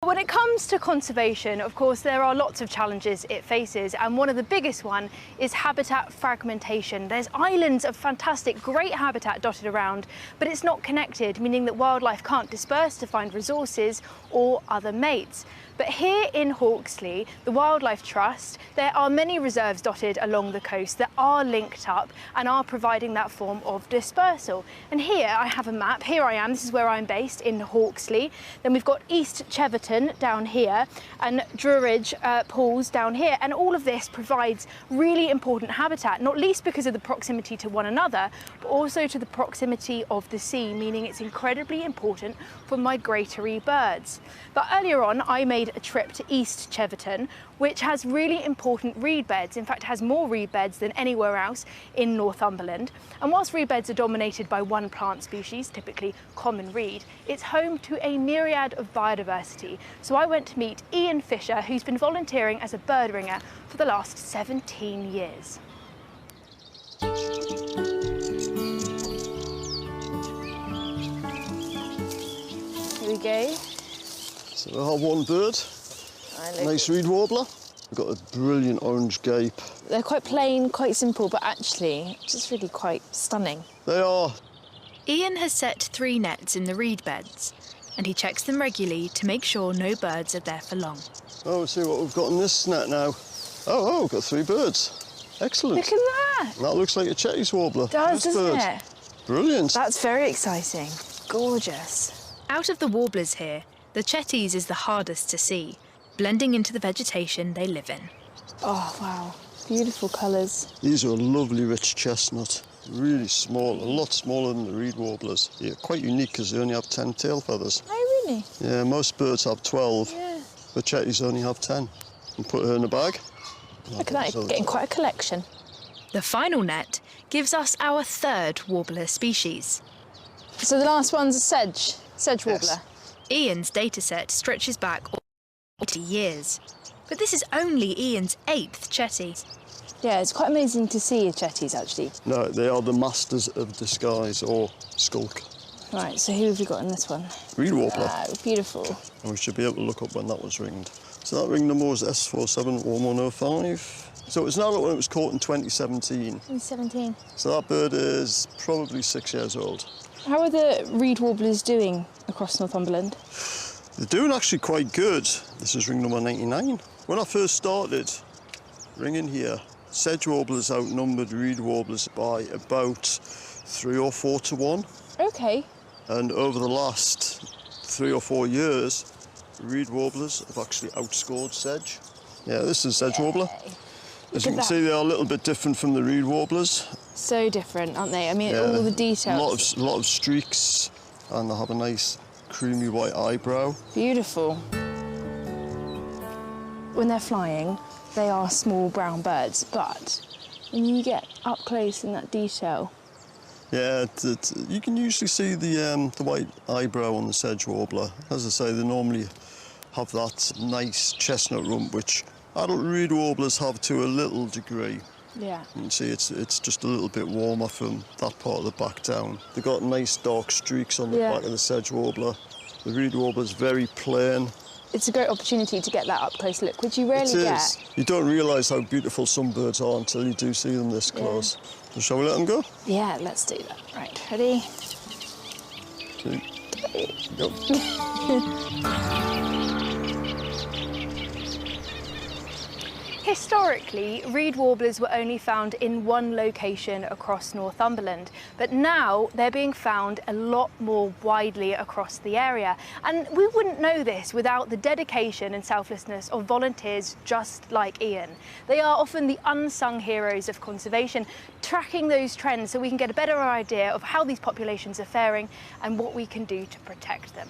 When it comes to conservation, of course, there are lots of challenges it faces, and one of the biggest one is habitat fragmentation. There's islands of fantastic, great habitat dotted around, but it's not connected, meaning that wildlife can't disperse to find resources or other mates. But here in Hawksley, the Wildlife Trust, there are many reserves dotted along the coast that are linked up and are providing that form of dispersal. And here I have a map. Here I am. This is where I'm based, in Hawksley. Then we've got East Chevington down here and Druridge Pools down here. And all of this provides really important habitat, not least because of the proximity to one another, but also to the proximity of the sea, meaning it's incredibly important for migratory birds. But earlier on, I made a trip to East Chevington, which has really important reed beds. In fact, it has more reed beds than anywhere else in Northumberland. And whilst reed beds are dominated by one plant species, typically common reed, it's home to a myriad of biodiversity. So I went to meet Ian Fisher, who's been volunteering as a bird ringer for the last 17 years. Here we go. So we have one bird, nice reed warbler. We've got a brilliant orange gape. They're quite plain, quite simple, but actually just really quite stunning. They are. Ian has set 3 nets in the reed beds, and he checks them regularly to make sure no birds are there for long. Oh, let's see what we've got in this net now. Oh, we've got 3 birds. Excellent. Look at that. That looks like a Chetty's warbler. It does, doesn't it? Brilliant. That's very exciting. Gorgeous. Out of the warblers here, the Chetty's is the hardest to see, blending into the vegetation they live in. Oh, wow. Beautiful colours. These are a lovely rich chestnut. Really small, a lot smaller than the reed warblers. Yeah, quite unique because they only have 10 tail feathers. Oh, really? Yeah, most birds have 12. Yeah. The Chetty's only have 10. And put her in a bag. Look at that, getting quite a collection. The final net gives us our 3rd warbler species. So the last one's a sedge warbler. Yes. Ian's dataset stretches back 40 years. But this is only Ian's 8th Chetty. Yeah, it's quite amazing to see a Chetty's, actually. No, they are the masters of disguise, or skulk. Right, so who have we got in this one? Reed warbler. Oh, beautiful. And we should be able to look up when that was ringed. So that ring number was S471105. So it's now when it was caught in 2017. 2017. So that bird is probably 6 years old. How are the reed warblers doing across Northumberland? They're doing actually quite good. This is ring number 99. When I first started ringing here, sedge warblers outnumbered reed warblers by about 3 or 4 to 1. OK. And over the last 3 or 4 years, reed warblers have actually outscored sedge. Yeah, this is sedge warbler. As you can see, they are a little bit different from the reed warblers. So different, aren't they? I mean, all the details. A lot of streaks, and they have a nice creamy white eyebrow. Beautiful. When they're flying, they are small brown birds, but when you get up close in that detail... Yeah, you can usually see the white eyebrow on the sedge warbler. As I say, they normally have that nice chestnut rump, which adult reed warblers have to a little degree. Yeah. You can see it's just a little bit warmer from that part of the back down. They've got nice dark streaks on the back of the sedge warbler. The reed warbler's very plain. It's a great opportunity to get that up-close look, which you rarely get. You don't realise how beautiful some birds are until you do see them this close. So shall we let them go? Yeah, let's do that. Right, ready? 2, go. Historically, reed warblers were only found in one location across Northumberland, but now they're being found a lot more widely across the area. And we wouldn't know this without the dedication and selflessness of volunteers just like Ian. They are often the unsung heroes of conservation, tracking those trends so we can get a better idea of how these populations are faring and what we can do to protect them.